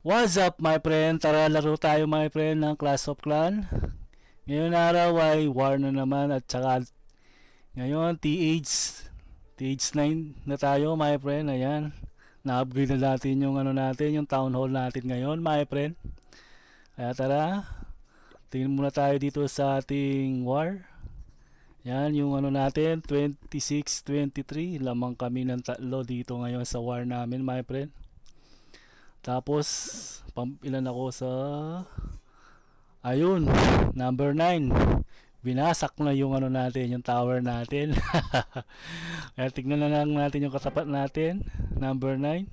What's up my friend? Tara laro tayo my friend ng Clash of Clan. Ngayon araw ay war na naman at saka ngayon TH9 na tayo my friend. Ayan. Na-upgrade na natin yung yung town hall natin ngayon my friend. Kaya tara. Tingnan muna tayo dito sa ating war. Yan yung natin 26-23. Lamang kami ng tatlo dito ngayon sa war namin my friend. Tapos ilan ako sa ayun, number 9. Binasak na yung natin, yung tower natin. Kaya tignan na lang natin yung katapat natin, number 9.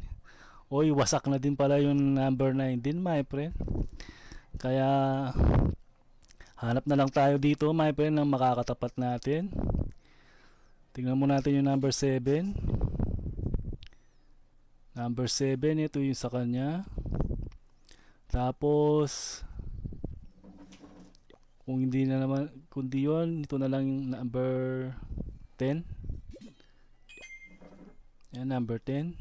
Oy, wasak na din pala yung number 9 din, my friend. Kaya hanap na lang tayo dito, my friend, ng makakatapat natin. Tingnan mo natin yung number 7. Number 7, ito yung sa kanya. Tapos kung hindi na naman, kundi yun, ito na lang yung number 10. Yan, number 10.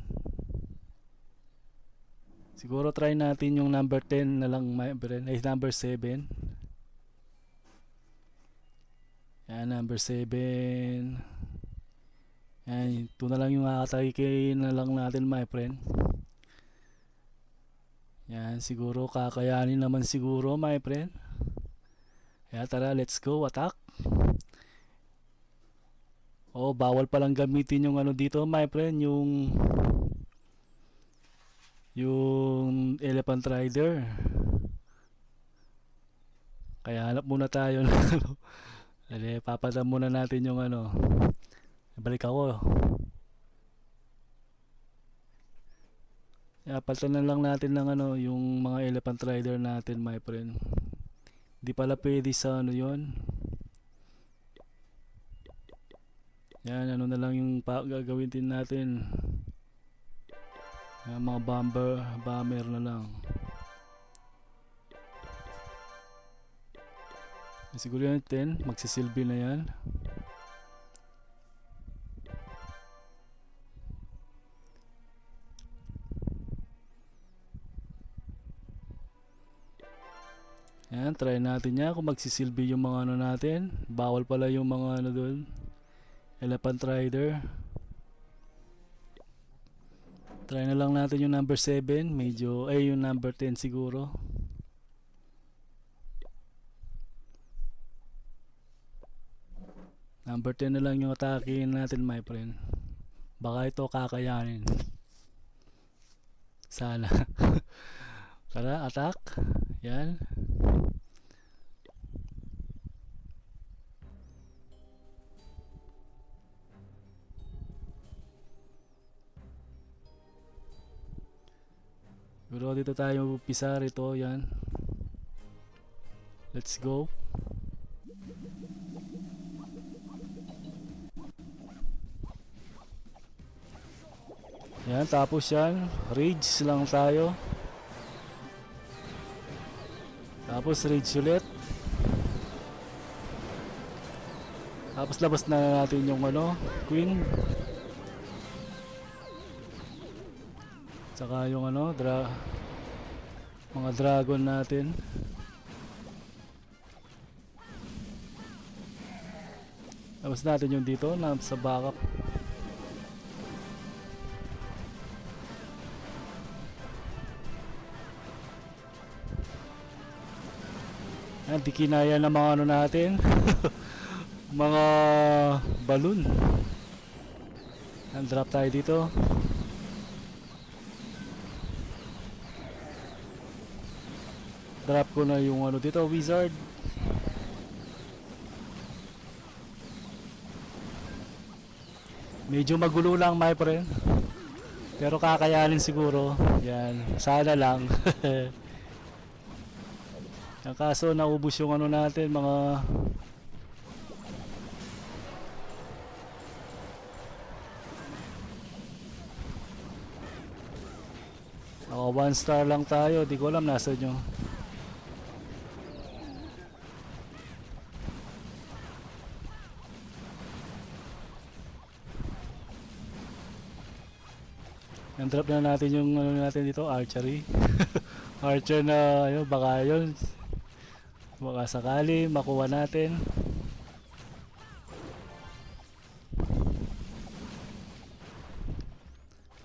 Siguro try natin yung number 10 na lang, ay number 7. Yan, number 7. Yan, ito na lang yung nakatakikin na lang natin my friend. Yan, siguro kakayanin naman siguro my friend. Kaya tara, let's go, attack. Oh, bawal palang gamitin yung dito my friend, yung elephant rider. Kaya hanap muna tayo ng papadam muna natin yung balik ako. Palitan na lang natin ng yung mga elephant rider natin my friend. Di pala pwede sa yon. Yan, na lang yung gagawin din natin. Yan, mga bomber na lang. Siguro yan 10, magsisilbi na yan. Yan, try natin yan kung magsisilbi yung mga natin. Bawal pala yung mga doon. Elephant rider. Try na lang natin yung number 7. Medyo, yung number 10 siguro. Number 10 na lang yung atakin natin my friend. Baka ito kakayanin. Sana. Tara, attack. Yan. Pero dito tayo pisar ito, yan. Let's go. Yan, tapos yan. Rage lang tayo. Tapos rage ulit. Tapos labas na natin yung queen. Tsaka yung mga dragon natin. Labas natin yung dito na sa backup. Yan, di kinaya ng mga natin. Mga balloon. Yan, drop tayo dito. Drop ko na yung dito, wizard. Medyo magulo lang my friend. Pero kakayanin siguro. Yan, sana lang. Ang kaso naubos yung natin, mga oh, 1 star lang tayo, di ko alam nasa nyo. Drop na natin yung ano natin dito, archery. Archer na ayun, baka yun. Baka sakali makuha natin.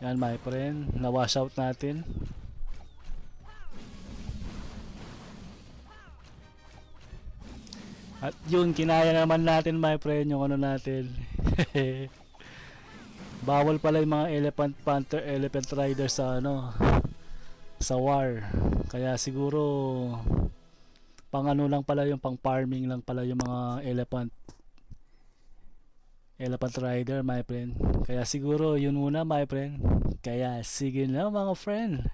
Yan my friend, na-wash out natin. At yun, kinaya naman natin my friend yung ano natin. Bawal pala yung mga elephant panther, elephant rider sa ano, sa war. Kaya siguro pang ano lang pala yung pang farming lang pala yung mga elephant rider my friend. Kaya siguro yun muna my friend. Kaya sige na mga friend.